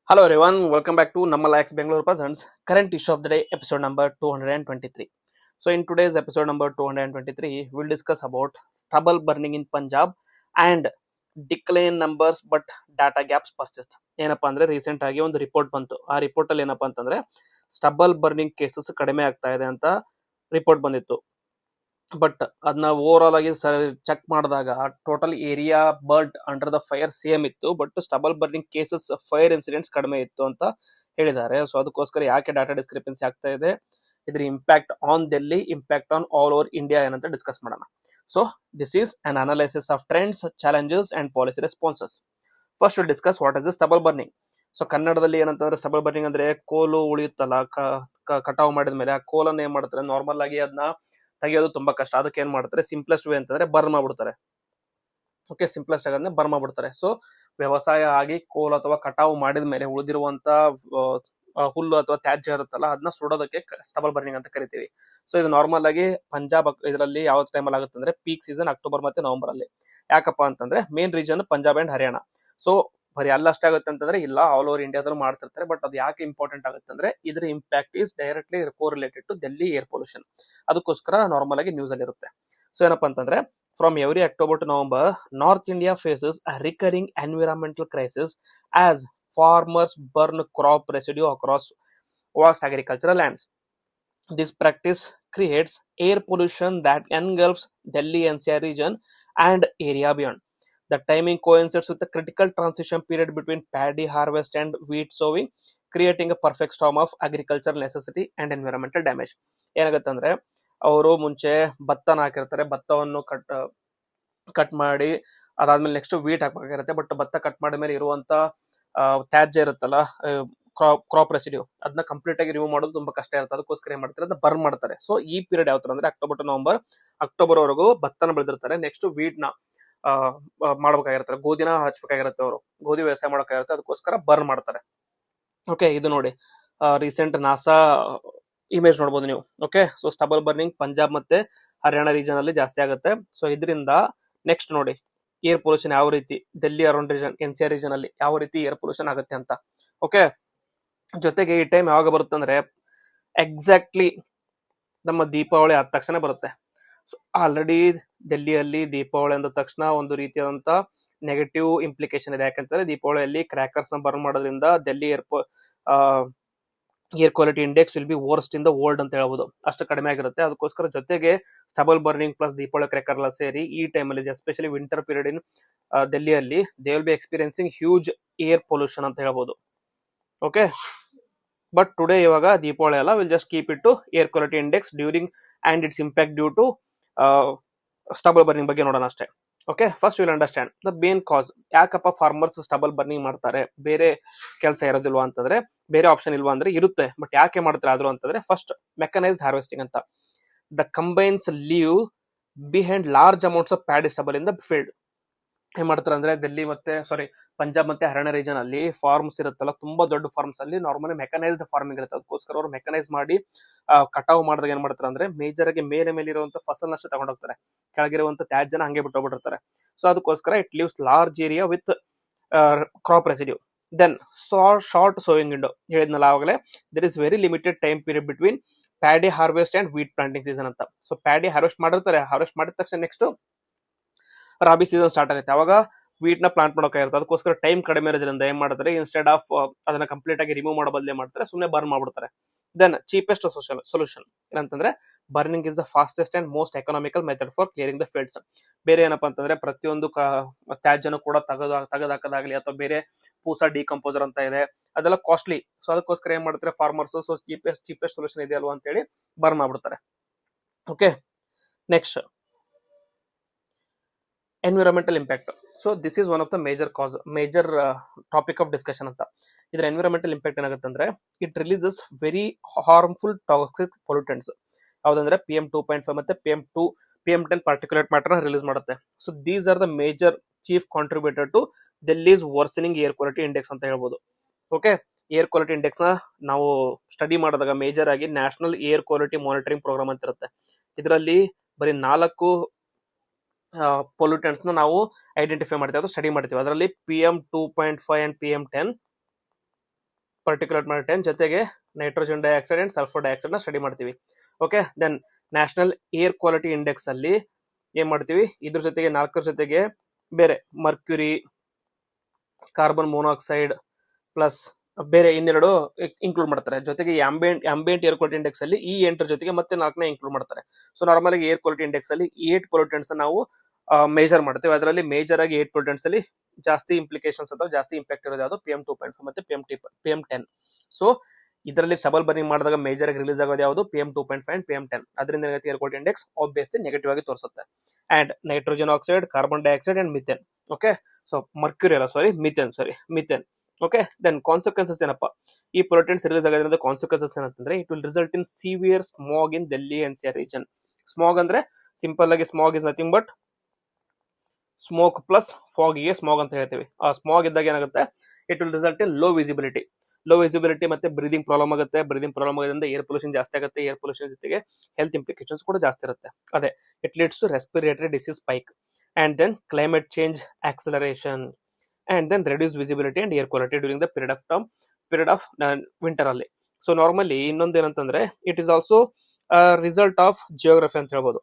Hello everyone, welcome back to Nammalax Bangalore Presents current issue of the day episode number 223. So in today's episode number 223, we'll discuss about stubble burning in Punjab and decline numbers but data gaps persist. ಏನಪ್ಪಾ ಅಂದ್ರೆ recent ಆಗಿ ಒಂದು report ಬಂತು. ಆ report ಅಲ್ಲಿ ಏನಪ್ಪಾ ಅಂತಂದ್ರೆ stubble burning cases ಕಡಿಮೆ ಆಗ್ತಾ ಇದೆ ಅಂತ ರಿಪೋರ್ಟ್ ಬಂದಿತ್ತು. ಬಟ್ ಅದನ್ನ ಓವರ್ ಆಲ್ ಆಗಿ ಚೆಕ್ ಮಾಡಿದಾಗ total area burnt under the fire same ಇತ್ತು, but stubble burning cases fire incidents ಕಡಿಮೆ ಇತ್ತು ಅಂತ ಹೇಳಿದ್ದಾರೆ. ಸೊ ಅದಕ್ಕೋಸ್ಕರ ಯಾಕೆ ಡಾಟಾ ಡಿಸ್ಕ್ರಿಪೆನ್ಸಿ ಆಗ್ತಾ ಇದೆ, ಇದ್ರ impact on Delhi, impact on all over India ಏನಂತ ಡಿಸ್ಕಸ್ ಮಾಡೋಣ. So this is an analysis of trends, challenges and policy responses. First will discuss what is the stubble burning. So ಕನ್ನಡದಲ್ಲಿ ಏನಂತಂದ್ರೆ stubble burning ಅಂದ್ರೆ ಕೋಲು ಉಳಿಯುತ್ತಲ್ಲ, ಕಟಾವು ಮಾಡಿದ ಮೇಲೆ ಆ ಕೋಲನ್ನ ಏನ್ ಮಾಡ್ತಾರೆ, ನಾರ್ಮಲ್ ಆಗಿ ಅದನ್ನ ತೆಗೆಯೋದು ತುಂಬಾ ಕಷ್ಟ. ಅದಕ್ಕೆ ಏನ್ ಮಾಡ್ತಾರೆ, ಸಿಂಪ್ಲೆಸ್ಟ್ ವೇ ಅಂತಂದ್ರೆ ಬರ್ನ್ ಮಾಡ್ಬಿಡ್ತಾರೆ. ಓಕೆ, ಸಿಂಪ್ಲೆಸ್ಟ್ ಆಗಿ ಬರ್ನ್ ಮಾಡ್ಬಿಡ್ತಾರೆ. ಸೊ ವ್ಯವಸಾಯ ಆಗಿ ಕೋಲ್ ಅಥವಾ ಕಟಾವು ಮಾಡಿದ ಮೇಲೆ ಉಳಿದಿರುವಂತ ಹುಲ್ಲು ಅಥವಾ ತ್ಯಾಜ್ಯ ಇರುತ್ತಲ್ಲ, ಅದನ್ನ ಸುಡೋದಕ್ಕೆ ಸ್ಟಬಲ್ ಬರ್ನಿಂಗ್ ಅಂತ ಕರಿತೀವಿ. ಸೊ ಇದು ನಾರ್ಮಲ್ ಆಗಿ ಪಂಜಾಬ್ ಇದರಲ್ಲಿ ಯಾವ ಟೈಮಲ್ಲಿ ಆಗುತ್ತೆ ಅಂದ್ರೆ ಪೀಕ್ ಸೀಸನ್ ಅಕ್ಟೋಬರ್ ಮತ್ತೆ ನವೆಂಬರ್ ಅಲ್ಲಿ. ಯಾಕಪ್ಪ ಅಂತಂದ್ರೆ main region Punjab and Haryana. So ಬರೀ ಅಲ್ಲಷ್ಟೇ ಆಗುತ್ತೆ ಅಂತಂದ್ರೆ ಇಲ್ಲ, ಆಲ್ ಓವರ್ ಇಂಡಿಯಾದಲ್ಲೂ ಮಾಡ್ತಿರ್ತಾರೆ. ಬಟ್ ಅದು ಯಾಕೆ ಇಂಪಾರ್ಟೆಂಟ್ ಆಗುತ್ತೆ ಅಂದ್ರೆ ಇದ್ರ impact is directly correlated to Delhi air pollution. ಅದಕ್ಕೋಸ್ಕರ ನಾರ್ಮಲ್ ಆಗಿ ನ್ಯೂಸ್ ಅಲ್ಲಿ ಇರುತ್ತೆ. ಸೊ ಏನಪ್ಪಾ ಅಂತಂದ್ರೆ from every October to November, North India faces a recurring environmental crisis as farmers burn crop residue across vast agricultural lands. This practice creates air pollution that engulfs Delhi NCR region and area beyond. The timing coincides with the critical transition period between paddy harvest and wheat sowing, creating a perfect storm of agricultural necessity and environmental damage. ಏನಾಗುತ್ತೆ ಅಂದ್ರೆ ಅವರು ಮುಂಚೆ ಭತ್ತನ ಹಾಕಿರ್ತಾರೆ, ಭತ್ತವನ್ನು cut ಮಾಡಿ ಅದಾದ್ಮೇಲೆ next wheat ಹಾಕ್ಬೇಕಾಗಿರುತ್ತೆ. But ಭತ್ತ cut ಮಾಡಿದ ಮೇಲೆ ಇರುವಂತ ತ್ಯಾಜ್ಯ ಇರುತ್ತಲ್ಲ, ಕ್ರಾಪ್ ರೆಸಿಡ್ಯೂ, ಅದನ್ನ ಕಂಪ್ಲೀಟ್ ಆಗಿ ರಿಮೂವ್ ಮಾಡೋದು ತುಂಬಾ ಕಷ್ಟ ಇರುತ್ತೆ. ಅದಕ್ಕೋಸ್ಕರ ಏನ್ ಮಾಡ್ತಾರೆ, ಅದನ್ನ ಬರ್ನ್ ಮಾಡ್ತಾರೆ. ಸೊ ಈ ಪೀರಿಯಡ್ ಯಾವ ತರ ಅಂದ್ರೆ ಅಕ್ಟೋಬರ್ ಟು ನವೆಂಬರ್, ಅಕ್ಟೋಬರ್ ವರೆಗೂ ಭತ್ತನ ಬೆಳೆದಿರ್ತಾರೆ. ನೆಕ್ಸ್ಟ್ ವೀಟ್ ನ ಮಾಡ್ಬೇಕಾಗಿರ್ತಾರೆ, ಗೋಧಿನ ಹಚ್ಬೇಕಾಗಿರುತ್ತೆ, ಅವರು ಗೋಧಿ ವ್ಯವಸಾಯ ಮಾಡೋಕ್ಕಾಗಿರುತ್ತೆ. ಅದಕ್ಕೋಸ್ಕರ ಬರ್ನ್ ಮಾಡ್ತಾರೆ. ಓಕೆ, ಇದು ನೋಡಿ ರೀಸೆಂಟ್ ನಾಸಾ ಇಮೇಜ್ ನೋಡಬಹುದು ನೀವು. Okay, so stubble burning Punjab ಮತ್ತೆ ಹರಿಯಾಣ ರೀಜನ್ ಅಲ್ಲಿ ಜಾಸ್ತಿ ಆಗುತ್ತೆ. ಸೊ ಇದರಿಂದ ನೆಕ್ಸ್ಟ್ ನೋಡಿ ಏರ್ ಪೊಲ್ಯೂಷನ್ ಯಾವ ರೀತಿ Delhi around region, NCR region ಅಲ್ಲಿ ಯಾವ ರೀತಿ ಏರ್ ಪೊಲ್ಯೂಷನ್ ಆಗುತ್ತೆ ಅಂತ. ಓಕೆ, ಜೊತೆಗೆ ಈ ಟೈಮ್ ಯಾವಾಗ ಬರುತ್ತೆ ಅಂದ್ರೆ ಎಕ್ಸಾಕ್ಟ್ಲಿ ನಮ್ಮ ದೀಪಾವಳಿ ಆದ ತಕ್ಷಣ ಬರುತ್ತೆ. ಸೊ ಆಲ್ರೆಡಿ ಡೆಲ್ಲಿಯಲ್ಲಿ ದೀಪಾವಳಿ ಅಂದ ತಕ್ಷಣ ಒಂದು ರೀತಿಯಾದಂತ ನೆಗೆಟಿವ್ ಇಂಪ್ಲಿಕೇಶನ್ ಇದೆ. ಯಾಕಂತಂದ್ರೆ ದೀಪಾವಳಿಯಲ್ಲಿ ಕ್ರ್ಯಾಕರ್ಸ್ ನ ಬರ್ನ್ ಮಾಡೋದ್ರಿಂದ Delhi air quality index will be worst in the world ಅಂತ ಹೇಳ್ಬೋದು, ಅಷ್ಟು ಕಡಿಮೆ ಆಗಿರುತ್ತೆ. ಅದಕ್ಕೋಸ್ಕರ ಜೊತೆಗೆ stubble burning plus Deepavali cracker ಎಲ್ಲ ಸೇರಿ ಈ ಟೈಮಲ್ಲಿ ಎಸ್ಪೆಷಲಿ ವಿಂಟರ್ ಪೀರಿಯಡ್ ಇನ್ ಡೆಲ್ಲಿಯಲ್ಲಿ they will be experiencing huge air pollution ಅಂತ ಹೇಳ್ಬೋದು. ಓಕೆ, ಬಟ್ ಟುಡೇ ಇವಾಗ ದೀಪಾವಳಿ ಅಲ್ಲ, will just keep it to air quality index during and its impact due to stubble burning ಬಗ್ಗೆ ನೋಡೋಣ ಅಷ್ಟೇ. Okay, first will understand the main cause. ಯಾಕಪ್ಪ farmers stubble burning ಮಾಡ್ತಾರೆ, ಬೇರೆ ಕೆಲಸ ಇರೋದಿಲ್ವಾ ಅಂತಂದ್ರೆ, ಬೇರೆ ಆಪ್ಷನ್ ಇಲ್ವಾ ಅಂದ್ರೆ ಇರುತ್ತೆ, ಬಟ್ ಯಾಕೆ ಮಾಡ್ತಾರೆ ಆದ್ರೂ ಅಂತಂದ್ರೆ ಫಸ್ಟ್ ಮೆಕನೈಸ್ಡ್ ಹಾರ್ವೆಸ್ಟಿಂಗ್ ಅಂತ. The combines leave behind large amounts of paddy stubble in the field. ಏನ್ ಮಾಡ್ತಾರೆ ಅಂದ್ರೆ ಡೆಲ್ಲಿ ಮತ್ತೆ ಪಂಜಾಬ್ ಮತ್ತೆ ಹರಿಯಾಣ ರೀಜನ್ ಅಲ್ಲಿ ಫಾರ್ಮ್ಸ್ ಇರುತ್ತಲ್ಲ, ತುಂಬಾ ದೊಡ್ಡ ಫಾರ್ಮ್ಸ್ ಅಲ್ಲಿ ನಾರ್ಮಲಿ ಮೆಕನೈಸ್ಡ್ ಫಾರ್ಮಿಂಗ್ ಇರುತ್ತೆ. ಅದಕ್ಕೋಸ್ಕರ ಅವರು ಮೆಕನೈಸ್ ಮಾಡಿ ಕಟಾವು ಮಾಡಿದಾಗ ಏನ್ ಮಾಡ್ತಾರೆ ಅಂದ್ರೆ ಮೇಜರ್ ಆಗಿ ಮೇಲೆ ಇರುವಂತ ಫಸಲ್ನಷ್ಟು ತಗೊಂಡೋಗ್ತಾರೆ, ಕೆಳಗಿರುವಂತ ತ್ಯಾಜ್ಯನ ಹಂಗೆ ಬಿಟ್ಟು ಹೋಗ್ಬಿಟ್ಟಿರ್ತಾರೆ. ಸೊ ಅದಕ್ಕೋಸ್ಕರ it leaves large area with crop residue. Then short sowing window ಹೇಳಿದ್ನಲ್ಲ ಆವಾಗಲೇ, there is very limited time period between paddy harvest and wheat planting season ಅಂತ. ಸೊ ಪ್ಯಾಡಿ ಹಾರ್ವೆಸ್ಟ್ ಮಾಡಿರ್ತಾರೆ, ಹಾರ್ವೆಸ್ಟ್ ಮಾಡಿದ ತಕ್ಷಣ ನೆಕ್ಸ್ಟ್ ರಾಬಿ ಸೀಸನ್ ಸ್ಟಾರ್ಟ್ ಆಗುತ್ತೆ, ಅವಾಗ wheat ನ plant ಮಾಡೋಕ್ಕಾಗಿರುತ್ತೆ. ಅದಕ್ಕೋಸ್ಕರ ಟೈಮ್ ಕಡಿಮೆ ಇರೋದ್ರಿಂದ ಏನ್ ಮಾಡ್ತಾರೆ, ಇನ್ಸ್ಟೆಡ್ ಆಫ್ ಅದನ್ನ ಕಂಪ್ಲೀಟ್ ಆಗಿ ರಿಮೂವ್ ಮಾಡೋ ಬದಲೇ ಮಾಡ್ತಾರೆ, ಸುಮ್ಮನೆ ಬರ್ನ್ ಮಾಡ್ಬಿಡ್ತಾರೆ. ದೆನ್ ಚೀಪೆಸ್ಟ್ ಸೊಲ್ಯೂಷನ್ ಏನಂತಂದ್ರೆ burning is the fastest and most economical method for clearing the fields. ಬೇರೆ ಏನಪ್ಪಾ ಅಂತಂದ್ರೆ ಪ್ರತಿಯೊಂದು ತ್ಯಾಜ್ಯನು ಕೂಡ ತೆಗೆದಾಕದಾಗ್ಲಿ ಅಥವಾ ಬೇರೆ ಪೂಸಾ ಡಿಕಂಪೋಸರ್ ಅಂತ ಇದೆ, ಅದೆಲ್ಲ ಕಾಸ್ಟ್ಲಿ. ಸೊ ಅದಕ್ಕೋಸ್ಕರ ಏನ್ ಮಾಡ್ತಾರೆ ಫಾರ್ಮರ್ಸ್, ಸೊ ಚೀಪೆಸ್ಟ್ ಸೊಲ್ಯೂಷನ್ ಇದೆ ಅಲ್ವಾ ಅಂತ ಹೇಳಿ ಬರ್ನ್ ಮಾಡ್ಬಿಡ್ತಾರೆ. Okay, next environmental impact. So this is one of the major topic of discussion ಅಂತ. ಇದ್ರ ಎನ್ವಿರಾನ್ಮೆಂಟಲ್ ಇಂಪ್ಯಾಕ್ಟ್ ಏನಾಗುತ್ತೆ ಅಂದ್ರೆ it releases very harmful toxic pollutants. ಯಾವ್ದಂದ್ರೆ PM2.5 ಮತ್ತೆ PM10 ಪಾರ್ಟಿಕ್ಯುಲೇಟ್ ಮ್ಯಾಟರ್ ರಿಲೀಸ್ ಮಾಡುತ್ತೆ. So these are the major chief contributor to Delhi's worsening air quality index ಅಂತ ಹೇಳ್ಬೋದು. Okay, air quality index ನ ನಾವು ಸ್ಟಡಿ ಮಾಡಿದಾಗ ಮೇಜರ್ ಆಗಿ national air quality monitoring programme ಅಂತ ಇರುತ್ತೆ. ಇದರಲ್ಲಿ ಬರೀ 4 ಪೊಲ್ಯೂಟೆಂಟ್ಸ್ ನ ನಾವು ಐಡೆಂಟಿಫೈ ಮಾಡ್ತೀವಿ, ಅದು ಸ್ಟಡಿ ಮಾಡ್ತೀವಿ. ಅದರಲ್ಲಿ PM2.5 and PM10 particular matter 10 ಜೊತೆಗೆ nitrogen dioxide and sulphur dioxide ನ ಸ್ಟಡಿ ಮಾಡ್ತೀವಿ. Okay, then national air quality index ಅಲ್ಲಿ ಏನ್ ಮಾಡ್ತೀವಿ, ಇದ್ರ ಜೊತೆಗೆ 4 ಜೊತೆಗೆ ಬೇರೆ ಮರ್ಕ್ಯುರಿ, ಕಾರ್ಬನ್ ಮೊನಾಕ್ಸೈಡ್ ಪ್ಲಸ್ ಬೇರೆ ಇನ್ನೆರಡು ಇನ್ಕ್ಲೂಡ್ ಮಾಡ್ತಾರೆ. ಜೊತೆಗೆ ಆಂಬಿಯಂಟ್ ಏರ್ ಕ್ವಾಲಿಟಿ ಇಂಡೆಕ್ಸ್ ಅಲ್ಲಿ ಈ 8 ಜೊತೆಗೆ ಮತ್ತೆ 4ನೇ ಇನ್ಕ್ಲೂಡ್ ಮಾಡ್ತಾರೆ. ಸೊ ನಾರ್ಮಲ್ ಆಗಿ ಏರ್ ಕ್ವಾಲಿಟಿ ಇಂಡೆಕ್ಸ್ ಅಲ್ಲಿ 8 ಪೊಲ್ಯೂಟೆಂಟ್ಸ್ ನಾವು ಮೇಜರ್ ಮಾಡ್ತೇವೆ. ಅದರಲ್ಲಿ ಮೇಜರ್ ಆಗಿ 8 ಪೊಲ್ಯೂಟೆಂಟ್ಸ್ ಅಲ್ಲಿ ಜಾಸ್ತಿ ಇಂಪ್ಲಿಕೇಶನ್ಸ್ ಅಥವಾ ಜಾಸ್ತಿ ಇಂಪ್ಯಾಕ್ಟ್ ಇರೋದು ಯಾವುದು PM2.5 ಮತ್ತೆ PM10. ಸೊ ಇದರಲ್ಲಿ ಸ್ಟಬಲ್ ಬರ್ನಿಂಗ್ ಮಾಡಿದಾಗ ಮೇಜರ್ ಆಗಿ ರಿಲೀಸ್ ಆಗೋದು ಯಾವುದು PM2.5 ಅಂಡ್ PM10. ಅದರಿಂದ air quality index obviously negative ಆಗಿ ತೋರಿಸುತ್ತೆ. And nitrogen oxide, carbon dioxide and methane. Okay, so mercury ಅಲ್ಲ, ಮಿಥೇನ್. ಓಕೆ, ದೆನ್ ಕಾನ್ಸಿಕ್ವೆನ್ಸಸ್ ಏನಪ್ಪಾ, ಈ ಪೊಲ್ಯೂಟೆಂಟ್ಸ್ ರಿಲೀಸ್ ಆಗೋದ್ರಿಂದ ಕಾನ್ಸಿಕ್ವೆನ್ಸಸ್ ಏನಂತಂದ್ರೆ it will result in severe smog in Delhi NCR region. Smog ಅಂದ್ರೆ simple ಆಗಿ smog is nothing but smoke plus fog ಗೆ smog ಅಂತ ಹೇಳ್ತೀವಿ. ಆ ಸ್ಮಾಗ್ ಇದ್ದಾಗ ಏನಾಗುತ್ತೆ, it will result in low visibility ಮತ್ತೆ ಬ್ರೀದಿಂಗ್ ಪ್ರಾಬ್ಲಮ್ ಆಗುತ್ತೆ. ಬ್ರೀದಿಂಗ್ ಪ್ರಾಬ್ಲಮ್ ಆಗೋದ್ರಿಂದ ಏರ್ ಪೊಲ್ಯೂಷನ್ ಜಾಸ್ತಿ ಆಗುತ್ತೆ. ಏರ್ ಪೊಲ್ಯೂಷನ್ ಜೊತೆಗೆ ಹೆಲ್ತ್ ಇಂಪ್ಲಿಕೇಶನ್ಸ್ ಕೂಡ ಜಾಸ್ತಿ ಇರುತ್ತೆ. ಅದೇ it leads to respiratory disease spike and then climate change acceleration and then reduced visibility and air quality during the period of winter ಅಲ್ಲಿ. So normally ಇನ್ನೊಂದು ಏನಂತಂದ್ರೆ it is also result of geography ಅಂತ ಹೇಳ್ಬೋದು.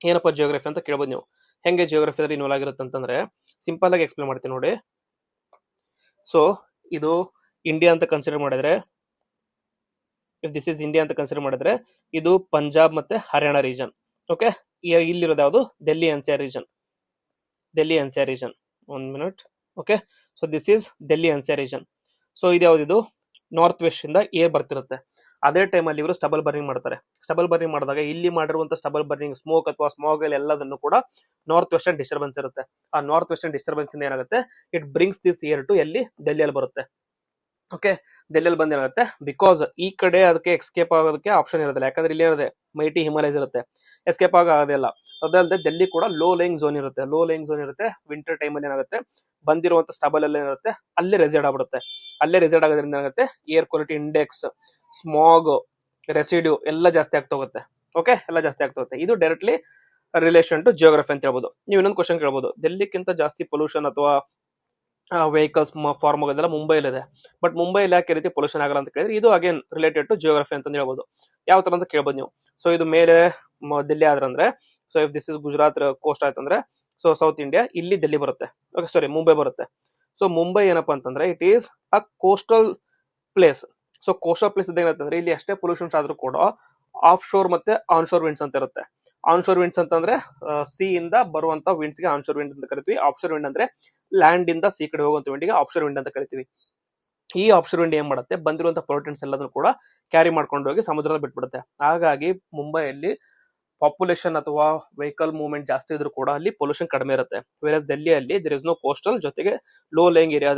ಏನಪ್ಪ geography ಅಂತ ಕೇಳ್ಬೋದು ನೀವು. ಹೆಂಗೆ ಜಿಯೋಗ್ರಫಿ ಅದ್ರ ಇನ್ವಾಲ್ವ್ ಆಗಿರುತ್ತೆ ಅಂತಂದ್ರೆ ಸಿಂಪಲ್ ಆಗಿ ಎಕ್ಸ್ಪ್ಲೇನ್ ಮಾಡ್ತೀನಿ ನೋಡಿ. ಸೊ ಇದು ಇಂಡಿಯಾ ಅಂತ ಕನ್ಸಿಡರ್ ಮಾಡಿದ್ರೆ, ಇಫ್ ದಿಸ್ ಇಸ್ ಇಂಡಿಯಾ ಅಂತ ಕನ್ಸಿಡರ್ ಮಾಡಿದ್ರೆ ಇದು ಪಂಜಾಬ್ ಮತ್ತೆ ಹರಿಯಾಣ ರೀಜನ್. ಓಕೆ, ಇಲ್ಲಿರೋದು ಯಾವುದು Delhi NCR region. 1 minute. Okay, so this is Delhi NCR region. So ಇದು ಯಾವ್ದು, ನಾರ್ತ್ ವೆಸ್ಟ್ ಇಂದ ಏರ್ ಬರ್ತಿರುತ್ತೆ. ಅದೇ ಟೈಮಲ್ಲಿ ಇವರು ಸ್ಟಬಲ್ ಬರ್ನಿಂಗ್ ಮಾಡ್ತಾರೆ. ಸ್ಟಬಲ್ ಬರ್ನಿಂಗ್ ಮಾಡಿದಾಗ ಇಲ್ಲಿ ಮಾಡಿರುವಂತ ಸ್ಟಬಲ್ ಬರ್ನಿಂಗ್ ಸ್ಮೋಕ್ ಅಥವಾ ಸ್ಮಾಗ್ ಎಲ್ಲದನ್ನು ಕೂಡ ನಾರ್ತ್ ವೆಸ್ಟರ್ನ್ ಡಿಸ್ಟರ್ಬೆನ್ಸ್ ಇರುತ್ತೆ. ಆ ನಾರ್ತ್ ವೆಸ್ಟರ್ನ್ ಡಿಸ್ಟರ್ಬೆನ್ಸ್ ಇಂದ ಏನಾಗುತ್ತೆ, it brings this air to ಎಲ್ಲಿ ಡೆಲ್ಲಿಯಲ್ಲಿ ಬರುತ್ತೆ. ಓಕೆ, ಡೆಲ್ಲಿಯಲ್ಲಿ ಬಂದ್ ಏನಾಗುತ್ತೆ, ಬಿಕಾಸ್ ಈ ಕಡೆ ಅದಕ್ಕೆ ಎಸ್ಕೇಪ್ ಆಗೋದಕ್ಕೆ ಆಪ್ಷನ್ ಇರೋದಿಲ್ಲ. ಯಾಕಂದ್ರೆ ಇಲ್ಲಿ ಏನಿದೆ ಮೈಟಿ ಹಿಮಾಲಯಸ್ ಇರುತ್ತೆ, ಎಸ್ಕೇಪ್ ಆಗೋದಿಲ್ಲ. ಅದಲ್ಲದೆ ಡೆಲ್ಲಿ ಕೂಡ ಲೋ ಲೈಂಗ್ ಝೋನ್ ಇರುತ್ತೆ. ವಿಂಟರ್ ಟೈಮ್ ಅಲ್ಲಿ ಏನಾಗುತ್ತೆ, ಬಂದಿರುವಂತ ಸ್ಟಬಲ್ ಅಲ್ಲಿ ಏನಿರುತ್ತೆ ಅಲ್ಲೇ ರೆಸಿಡ್ ಆಗ್ಬಿಡುತ್ತೆ. ಅಲ್ಲೇ ರೆಸಿಡ್ ಆಗೋದ್ರಿಂದ ಏನಾಗುತ್ತೆ, air quality index, smog, residue ಎಲ್ಲ ಜಾಸ್ತಿ ಆಗ್ತಾ ಹೋಗುತ್ತೆ. ಓಕೆ, ಎಲ್ಲ ಜಾಸ್ತಿ ಆಗ್ತಾ ಹೋಗುತ್ತೆ. ಇದು ಡೈರೆಕ್ಟ್ಲಿ ರಿಲೇಷನ್ ಟು ಜಿಯೋಗ್ರಫಿ ಅಂತ ಹೇಳ್ಬೋದು. ನೀವು ಇನ್ನೊಂದು ಕ್ವಶನ್ ಕೇಳ್ಬೋದು, ಡೆಲ್ಲಿಕ್ಕಿಂತ ಜಾಸ್ತಿ ಪೊಲ್ಯೂಷನ್ ಅಥವಾ ವೆಹಿಕಲ್ಸ್ ಫಾರ್ಮ್ ಆಗೋದೆಲ್ಲ ಮುಂಬೈಲಿದೆ, ಬಟ್ ಮುಂಬೈಲಿ ಯಾಕೆ ರೀತಿ ಪೊಲ್ಯೂಷನ್ ಆಗಲ್ಲ ಅಂತ ಕೇಳಿದ್ರೆ ಇದು ಅಗೇನ್ ರಿಲೇಟೆಡ್ ಟು ಜಿಯೋಗ್ರಫಿ ಅಂತ ಹೇಳ್ಬೋದು. ಯಾವ ತರ ಅಂತ ಕೇಳ್ಬೋದು ನೀವು. ಸೊ ಇದು ಮೇಲೆ ದಿಲ್ಲಿ ಆದ್ರಂದ್ರೆ, so if this is Gujarat coast ಆಯ್ತಂದ್ರೆ, ಸೊ ಸೌತ್ ಇಂಡಿಯಾ ಇಲ್ಲಿ ದಿಲ್ಲಿ ಬರುತ್ತೆ. ಓಕೆ, ಸಾರಿ ಮುಂಬೈ ಬರುತ್ತೆ. ಸೊ ಮುಂಬೈ ಏನಪ್ಪಾ ಅಂತಂದ್ರೆ it is a coastal place. So coastal place ಏನಂತಂದ್ರೆ ಇಲ್ಲಿ ಅಷ್ಟೇ ಪೊಲ್ಯೂಷನ್ಸ್ ಆದ್ರೂ ಕೂಡ ಆಫ್ ಶೋರ್ ಮತ್ತೆ ಆನ್ ಶೋರ್ ವಿಂಡ್ಸ್ ಅಂತ ಇರುತ್ತೆ. ಆನ್ ಶೋರ್ ವಿಂಡ್ಸ್ ಅಂತಂದ್ರೆ ಸಿ ಇಂದ ಬರುವಂತ ವಿಂಡ್ಸ್ ಗೆ ಆನ್ ಶೋರ್ ವಿಂಡ್ ಅಂತ ಕರಿತೀವಿ. ಆಫ್ಶೋರ್ ವಿಂಡ್ ಅಂದ್ರೆ ಲ್ಯಾಂಡ್ ಇಂದ ಸಿ ಕಡೆ ಹೋಗುವಂತ ವಿಂಡಿಗೆ ಆಫ್ಶೋರ್ ವಿಂಡ್ ಅಂತ ಕರಿತೀವಿ. ಈ ಆಫ್ಶೋರ್ ವಿಂಡ್ ಏನ್ ಮಾಡುತ್ತೆ, ಬಂದಿರುವಂತ ಪೊಲ್ಯೂಟೆಂಟ್ಸ್ ಎಲ್ಲದನ್ನು ಕೂಡ ಕ್ಯಾರಿ ಮಾಡ್ಕೊಂಡು ಹೋಗಿ ಸಮುದ್ರದ ಬಿಟ್ಬಿಡುತ್ತೆ. ಹಾಗಾಗಿ ಮುಂಬೈಯಲ್ಲಿ ಪಾಪ್ಯುಲೇಷನ್ ಅಥವಾ ವೆಹಿಕಲ್ ಮೂವ್ಮೆಂಟ್ ಜಾಸ್ತಿ ಇದ್ರೂ ಕೂಡ ಅಲ್ಲಿ ಪೊಲ್ಯೂಷನ್ ಕಡಿಮೆ ಇರುತ್ತೆ. ವೇರಸ್ ಡೆಲ್ಲಿಯಲ್ಲಿ ದೇರ್ ಇಸ್ ನೋ ಕೋಸ್ಟಲ್, ಜೊತೆಗೆ ಲೋ ಲೈಂಗ್ ಏರಿಯಾ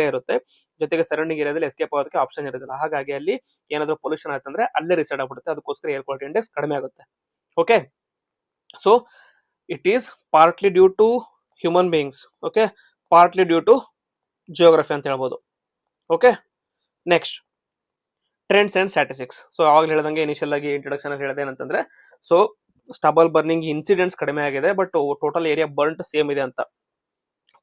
ಇರುತ್ತೆ, ಜೊತೆಗೆ ಸರೌಂಡಿಂಗ್ ಏರಿಯಾದಲ್ಲಿ ಎಸ್ಕೇಪ್ ಆಗೋದಕ್ಕೆ ಆಪ್ಷನ್ ಇರೋದಿಲ್ಲ. ಹಾಗಾಗಿ ಅಲ್ಲಿ ಏನಾದ್ರೂ ಪೊಲ್ಯೂಷನ್ ಆಯ್ತಂದ್ರೆ ಅಲ್ಲೇ ರಿಸೈಡ್ ಆಗ್ಬಿಡುತ್ತೆ. ಅದಕ್ಕೋಸ್ಕರ ಏರ್ ಕ್ವಾಲಿಟಿ ಇಂಡೆಕ್ಸ್ ಕಡಿಮೆ ಆಗುತ್ತೆ. Okay, so it is partly due to human beings. Okay, partly due to geography ಅಂತ ಹೇಳ್ಬೋದು. Okay, next trends and statistics. So ಅವಾಗ ಹೇಳಿದಂಗೆ ಇನಿಷಿಯಲ್ ಆಗಿ ಇಂಟ್ರೊಡಕ್ಷನ್ ಅಲ್ಲಿ ಹೇಳಿದೆ ಏನಂತಂದ್ರೆ, ಸೊ ಸ್ಟಬಲ್ ಬರ್ನಿಂಗ್ ಇನ್ಸಿಡೆಂಟ್ಸ್ ಕಡಿಮೆ ಆಗಿದೆ, but total area burnt same ಇದೆ ಅಂತ.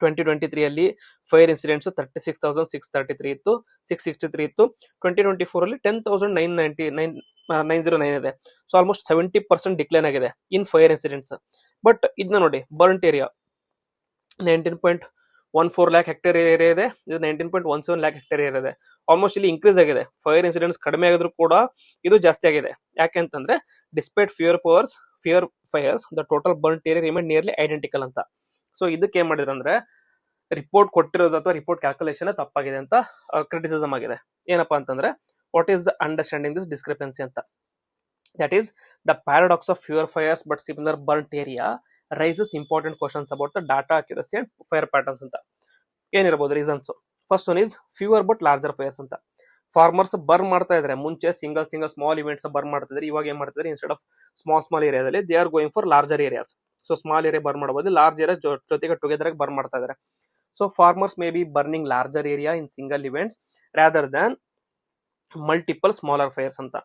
2023 ಅಲ್ಲಿ ಫೈರ್ ಇನ್ಸಿಡೆಂಟ್ಸ್ 36,633 ಇತ್ತು, 663 ಇತ್ತು. 2024 ಅಲ್ಲಿ 10,909 ಇದೆ. ಸೊ ಆಲ್ಮೋಸ್ಟ್ 70% ಡಿಕ್ಲೈನ್ ಆಗಿದೆ ಇನ್ ಫೈರ್ ಇನ್ಸಿಡೆಂಟ್ಸ್. ಬಟ್ ಇದನ್ನ ನೋಡಿ, burnt area 19.14 lac hectare area ಇದೆ, ಇದು 19.17 ಲ್ಯಾಕ್ ಹೆಕ್ಟೇರ್ ಏರಿಯಾ ಇದೆ. ಆಲ್ಮೋಸ್ಟ್ ಇಲ್ಲಿ ಇನ್ಕ್ರೀಸ್ ಆಗಿದೆ. ಫೈರ್ ಇನ್ಸಿಡೆಂಟ್ಸ್ ಕಡಿಮೆ ಆಗಿದ್ರು ಕೂಡ ಇದು ಜಾಸ್ತಿ ಆಗಿದೆ. ಯಾಕೆ ಅಂತಂದ್ರೆ despite fear fires the total burnt area remain nearly identical ಅಂತ. ಸೊ ಇದಕ್ಕೆ ಏನ್ ಮಾಡಿದ್ರು ಅಂದ್ರೆ ರಿಪೋರ್ಟ್ ಕೊಟ್ಟಿರೋದು ಅಥವಾ ರಿಪೋರ್ಟ್ ಕ್ಯಾಲ್ಕುಲೇಷನ್ ತಪ್ಪಾಗಿದೆ ಅಂತ ಕ್ರಿಟಿಸಿಸಮ್ ಆಗಿದೆ. ಏನಪ್ಪಾ ಅಂತಂದ್ರೆ what is the understanding this discrepancy ಅಂತ. That is the paradox of fewer fires but similar burnt area raises important questions about the data accuracy and fire patterns ಅಂತ. ಏನಿರಬಹುದು reasons? First one is fewer but larger fires ಅಂತ. Farmers burn ಮಾಡ್ತಾ ಇದ್ರೆ, ಮುಂಚೆ single small events burn ಮಾಡ್ತಿದ್ರೆ, ಇವಾಗ ಏನ್ ಮಾಡ್ತಿದ್ರೆ ಇನ್ಸ್ಟೆಡ್ ಆಫ್ ಸ್ಮಾಲ್ ಏರಿಯಾದಲ್ಲಿ they are going for larger areas. So small area burn ಮಾಡಬಹುದು, ಲಾರ್ಜ್ ಏರಿಯಾ ಜೊತೆಗೆ ಟುಗೆದರ್ ಆಗಿ ಬರ್ನ್ ಮಾಡ್ತಾ ಇದ್ದಾರೆ. So farmers may be burning larger area in single events rather than multiple smaller fires ಅಂತ.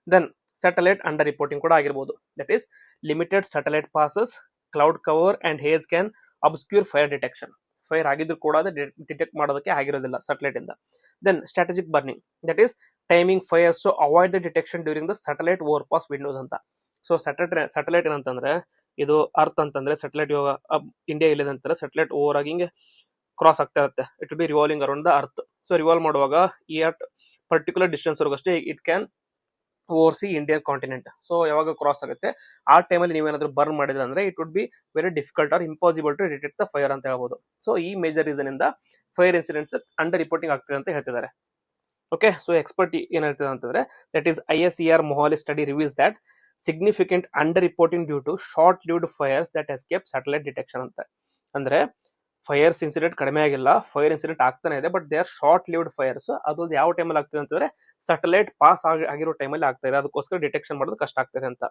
Then satellite under reporting ಕೂಡ ಆಗಿರ್ಬೋದು. That is limited satellite passes, cloud cover and haze can obscure fire detection. Fire ಆಗಿದ್ರು ಕೂಡ ಅದು detect ಮಾಡೋದಕ್ಕೆ ಆಗಿರೋದಿಲ್ಲ satellite ಇಂದ. Then strategic burning, that is timing fire so avoid the detection during the satellite over pass windows ಅಂತ. So satellite ಏನಂತಂದ್ರೆ, ಇದು earth ಅಂತಂದ್ರೆ ಸ್ಯಾಟಲೈಟ್ ಇವಾಗ ಇಂಡಿಯಾ ಇಲ್ಲಿದೆ ಅಂತಾರೆ, ಸ್ಯಾಟಲೈಟ್ ಓವರ್ ಆಗಿ ಹಿಂಗೆ ಕ್ರಾಸ್ ಆಗ್ತಾ ಇರುತ್ತೆ, it will be revolving around the earth. So revolve ಮಾಡುವಾಗ ಈ ಪರ್ಟಿಕ್ಯುಲರ್ ಡಿಸ್ಟೆನ್ಸ್ ವರೆಗಷ್ಟೇ it can oversee Indian continent. So ಯಾವಾಗ ಕ್ರಾಸ್ ಆಗುತ್ತೆ ಆ ಟೈಮಲ್ಲಿ ನೀವೇನಾದ್ರೂ ಬರ್ನ್ ಮಾಡಿದ್ರೆ ಅಂದ್ರೆ it would be very difficult or impossible to detect the fire ಅಂತ ಹೇಳ್ಬೋದು. ಸೊ ಈ ಮೇಜರ್ ರೀಸನ್ ಇಂದ ಫೈರ್ ಇನ್ಸಿಡೆಂಟ್ಸ್ ಅಂಡರ್ ರಿಪೋರ್ಟಿಂಗ್ ಆಗ್ತಿದೆ ಅಂತ ಹೇಳ್ತಿದ್ದಾರೆ. ಓಕೆ, ಸೊ ಎಕ್ಸ್ಪರ್ಟ್ ಏನ್ ಹೇಳ್ತಿದೆ ಅಂತಂದ್ರೆ, that is ISER Mohali study reveals that significant under reporting due to short lived fires that escape satellite detection ಅಂತ. ಅಂದ್ರೆ ಫೈರ್ಸ್ ಇನ್ಸಿಡೆಂಟ್ ಕಡಿಮೆ ಆಗಿಲ್ಲ, ಫೈರ್ ಇನ್ಸಿಡೆಂಟ್ ಆಗ್ತಾನೆ ಇದೆ, but they or short lived fires. ಅದು ಯಾವ ಟೈಮಲ್ಲಿ ಆಗ್ತದೆ ಅಂತಂದ್ರೆ ಸ್ಯಾಟಲೈಟ್ ಪಾಸ್ ಆಗಿರೋ ಟೈಮಲ್ಲಿ ಆಗ್ತಾ ಇದೆ, ಅದಕ್ಕೋಸ್ಕರ ಡಿಟೆಕ್ಷನ್ ಮಾಡೋದು ಕಷ್ಟ ಆಗ್ತದೆ ಅಂತ.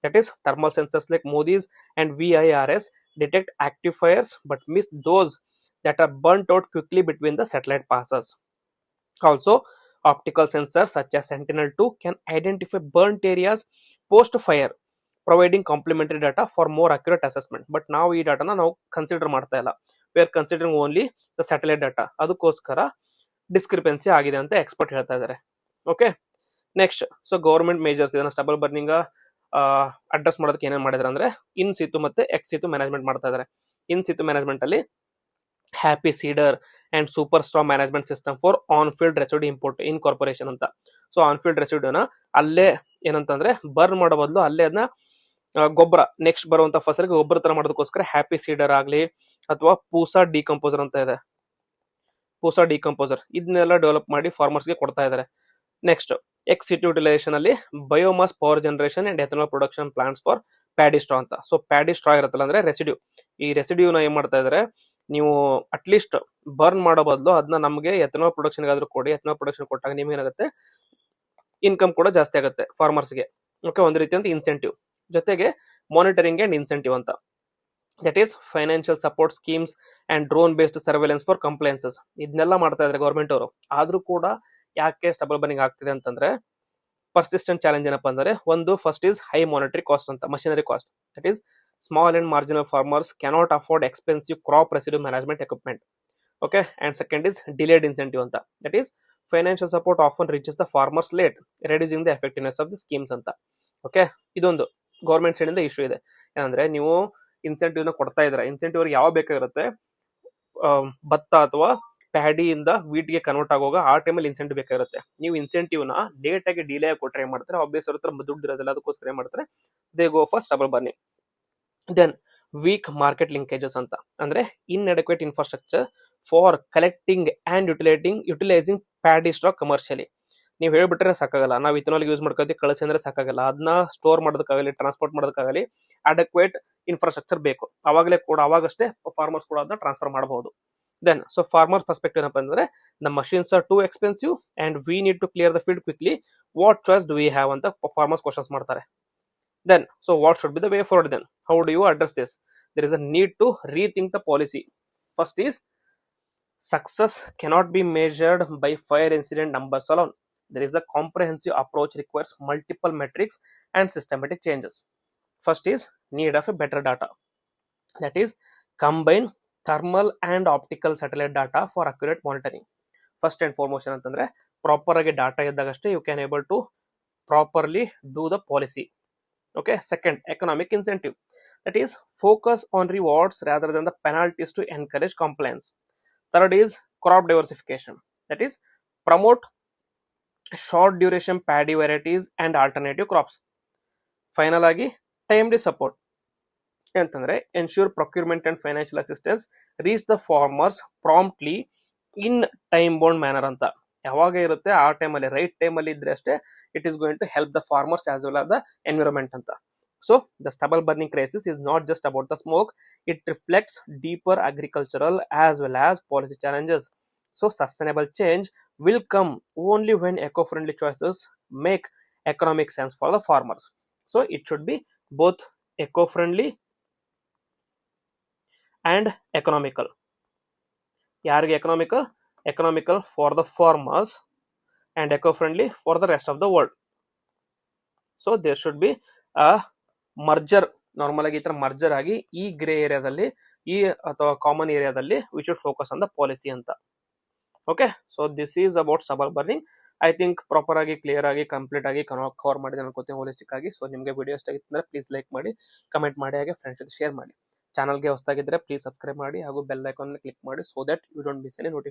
That is thermal sensors like MODIS and VIRS detect active fires but miss those that are burnt out quickly between the satellite passes. Also, optical sensors such as Sentinel-2 can identify burnt areas post-fire, providing complementary data for more accurate assessment. But now ಈ ಡಾಟಾನ ನಾವು consider ಮಾಡ್ತಾ ಇಲ್ಲ, we are considering only the satellite data. ಅದಕ್ಕೋಸ್ಕರ discrepancy ಆಗಿದೆ ಅಂತ expert ಹೇಳ್ತಾ ಇದ್ದಾರೆ. Okay, next, so government majors ಇದನ್ನ ಸ್ಟಬಲ್ ಬರ್ನಿಂಗ್ ಅಡ್ರೆಸ್ ಮಾಡೋದಕ್ಕೆ ಏನೇನು ಮಾಡಿದ್ರೆ ಅಂದ್ರೆ, ಇನ್ ಸಿತು ಮತ್ತೆ ಎಕ್ಸ್ ಸಿತು ಮ್ಯಾನೇಜ್ಮೆಂಟ್ ಮಾಡ್ತಾ ಇದ್ದಾರೆ. ಇನ್ ಸಿತು ಮ್ಯಾನೇಜ್ಮೆಂಟ್ ಅಲ್ಲಿ happy cedar and super straw management system for on field residue incorporation ಅಂತ. ಸೊ ಆನ್ ಫೀಲ್ಡ್ ರೆಸಿಡ್ಯೂನ ಅಲ್ಲೇ ಏನಂತಂದ್ರೆ ಬರ್ನ್ ಮಾಡೋ ಬದಲು ಅಲ್ಲೇ ಅದನ್ನ ಗೊಬ್ಬರ, ನೆಕ್ಸ್ಟ್ ಬರುವಂತ ಫಸಲಿಗೆ ಗೊಬ್ಬರ ತರ ಮಾಡೋದಕ್ಕೋಸ್ಕರ ಹ್ಯಾಪಿ ಸೀಡರ್ ಆಗಲಿ ಅಥವಾ ಪೂಸಾ ಡಿಕಂಪೋಸರ್ ಅಂತ ಇದೆ, ಪೂಸಾ ಡಿಕಂಪೋಸರ್, ಇದನ್ನೆಲ್ಲ ಡೆವಲಪ್ ಮಾಡಿ ಫಾರ್ಮರ್ಸ್ಗೆ ಕೊಡ್ತಾ ಇದ್ದಾರೆ. ನೆಕ್ಸ್ಟ್ ಎಕ್ಸ್ ಸಿಟಿ ಯುಟಿಲೈಸೇಷನ್ ಅಲ್ಲಿ biomass power generation and ethanol production plants for paddy straw ಅಂತ. ಸೊ ಪ್ಯಾಡಿ ಸ್ಟ್ರಾ ಇರುತ್ತಲ್ಲ ಅಂದ್ರೆ ರೆಸಿಡ್ಯೂ, ಈ ರೆಸಿಡ್ಯೂನ ಏನ್ ಮಾಡ್ತಾ ಇದಾರೆ, ನೀವು ಅಟ್ಲೀಸ್ಟ್ ಬರ್ನ್ ಮಾಡೋ ಬದಲು ಅದನ್ನ ನಮಗೆ ಎಥನಾಲ್ ಪ್ರೊಡಕ್ಷನ್ ಆದ್ರೂ ಕೊಡಿ. ಎಥನಾಲ್ ಪ್ರೊಡಕ್ಷನ್ ಕೊಟ್ಟಾಗ ನಿಮ್ಗೆ ಏನಾಗುತ್ತೆ, ಇನ್ಕಮ್ ಕೂಡ ಜಾಸ್ತಿ ಆಗುತ್ತೆ ಫಾರ್ಮರ್ಸ್ಗೆ. ಓಕೆ, ಒಂದು ರೀತಿಯಂತ ಇನ್ಸೆಂಟಿವ್ ಜೊತೆಗೆ ಮಾನಿಟರಿಂಗ್ ಅಂಡ್ ಇನ್ಸೆಂಟಿವ್ ಅಂತ. That is financial support schemes and drone based surveillance for compliances. ಇದನ್ನೆಲ್ಲ ಮಾಡ್ತಾ ಇದ್ದಾರೆ ಗೌರ್ಮೆಂಟ್ ಅವರು. ಆದ್ರೂ ಕೂಡ ಯಾಕೆ ಸ್ಟಬಲ್ ಬರ್ನಿಂಗ್ ಆಗ್ತಿದೆ ಅಂತಂದ್ರೆ, ಪರ್ಸಿಸ್ಟೆಂಟ್ ಚಾಲೆಂಜ್ ಏನಪ್ಪಾ ಅಂದ್ರೆ, ಒಂದು first is high monetary cost ಅಂತ, machinery cost. That is small and marginal farmers cannot afford expensive crop residue management equipment. Okay, and second is delayed incentive anta. That is financial support often reaches the farmers late, reducing the effectiveness of the schemes anta. Okay, ಇದೊಂದು government side ಇಂದ issue ಇದೆ. ಏನಂದ್ರೆ, ನೀವು incentive ನ ಕೊಡ್ತಾ ಇದ್ರೆ, incentive ಯಾವ ಬೇಕಾಗಿರುತ್ತೆ, ಭತ್ತ ಅಥವಾ ಪ್ಯಾಡಿಯಿಂದ ವೀಟ್ಗೆ ಕನ್ವರ್ಟ್ ಆಗುವಾಗ ಆ ಟೈಮಲ್ಲಿ ಇನ್ಸೆಂಟಿವ್ ಬೇಕಾಗಿರುತ್ತೆ. ನೀವು ಇನ್ಸೆಂಟಿವ್ ನ ಲೇಟ್ ಆಗಿ ಡಿಲೇ ಆಗಿ ಕೊಟ್ಟರೆ ಏನ್ ಮಾಡ್ತಾರೆ, ಆಬ್ವಿಯಸ್ ಅವ್ರ ಹತ್ರ ದುಡ್ಡು ಇರೋದಿಲ್ಲ, ಅದಕ್ಕೋಸ್ಕರ ಏನ್ ಮಾಡ್ತಾರೆ, they go for stubble burning. Then weak market linkages ಅಂತ, ಅಂದ್ರೆ inadequate infrastructure for collecting and utilising paddy stock commercially. ನೀವು ಹೇಳ್ಬಿಟ್ರೆ ಸಾಕಾಗಲ್ಲ, ನಾವು ಇಥನಾಲ್ ಯೂಸ್ ಮಾಡ್ಕೊತೀವಿ ಕಳಿಸಿ ಅಂದ್ರೆ ಸಾಕಾಗಲ್ಲ, ಅದನ್ನ ಸ್ಟೋರ್ ಮಾಡೋದಕ್ಕಾಗಲಿ ಟ್ರಾನ್ಸ್ಪೋರ್ಟ್ ಮಾಡೋದಕ್ಕಾಗಲಿ ಅಡೆಕ್ವೇಟ್ ಇನ್ಫ್ರಾಸ್ಟ್ರಕ್ಚರ್ ಬೇಕು. ಅವಾಗಷ್ಟೇ ಫಾರ್ಮರ್ಸ್ ಕೂಡ ಅದನ್ನ ಟ್ರಾನ್ಸ್ಫರ್ ಮಾಡಬಹುದು. ದೆನ್ ಸೊ ಫಾರ್ಮರ್ ಪರ್ಸ್ಪೆಕ್ಟಿವ್ ಏನಪ್ಪ ಅಂದ್ರೆ, the machines are too expensive and we need to clear the field quickly, what choice do we have ಅಂತ ಫಾರ್ಮರ್ಸ್ ಕ್ವಶನ್ಸ್ ಮಾಡ್ತಾರೆ. Then, so what should be the way forward then? How do you address this? There is a need to rethink the policy. First is, success cannot be measured by fire incident numbers alone. There is a comprehensive approach requires multiple metrics and systematic changes. First is need of a better data. That is, combine thermal and optical satellite data for accurate monitoring. First and foremost ಏನಂತಂದ್ರೆ, proper ಆಗಿ data ಇದ್ದಾಗಷ್ಟೇ you can able to properly do the policy. Okay, second, economic incentive. That is, focus on rewards rather than the penalties to encourage compliance. Third is crop diversification. That is, promote short duration paddy varieties and alternative crops. Final agi, timely support. ಅಂತಂದ್ರೆ, ensure procurement and financial assistance reach the farmers promptly in time bound manner ಅಂತ. ಯಾವಾಗ ಇರುತ್ತೆ ಆ ಟೈಮಲ್ಲಿ, right ಟೈಮಲ್ಲಿ ಇದ್ರೆ ಅಷ್ಟೇ it is going to help the farmers as well as the environment ಅಂತ. So the stubble burning crisis is not just about the smoke, it reflects deeper agricultural as well as policy challenges. So sustainable change will come only when eco friendly choices make economic sense for the farmers. So it should be both eco friendly and economical. ಯಾರಿಗೆ economical for the farmers and eco-friendly for the rest of the world. So there should be a merger. Normal ಆಗಿ ಈ ತರ merger ಆಗಿ ಈ grey ಏರಿಯಾದಲ್ಲಿ ಈ ಅಥವಾ common ಏರಿಯಾದಲ್ಲಿ we should focus on the policy ಅಂತ. Okay, so this is about stubble burning. I think proper ಆಗಿ ಕ್ಲಿಯರ್ ಆಗಿ ಕಂಪ್ಲೀಟ್ ಆಗಿ ಕವರ್ ಮಾಡಿದೆ ಅನ್ಕೋತೀನಿ ಹೋಲಿಸ್ಟಿಕ್ ಆಗಿ. ಸೊ ನಿಮಗೆ ವಿಡಿಯೋ ಇಷ್ಟ ಆಗಿತ್ತಂದ್ರೆ ಪ್ಲೀಸ್ ಲೈಕ್ ಮಾಡಿ, ಕಮೆಂಟ್ ಮಾಡಿ, ಹಾಗೆ ಫ್ರೆಂಡ್ಸ್ ಜೊತೆ ಶೇರ್ ಮಾಡಿ. ಚಾನಲ್ಗೆ ಹೊಸದಾಗಿದ್ದರೆ ಪ್ಲೀಸ್ ಸಬ್ಸ್ಕ್ರೈಬ್ ಮಾಡಿ ಹಾಗೂ ಬೆಲ್ ಐಕಾನ್ ಕ್ಲಿಕ್ ಮಾಡಿ, so that you don't miss any notification.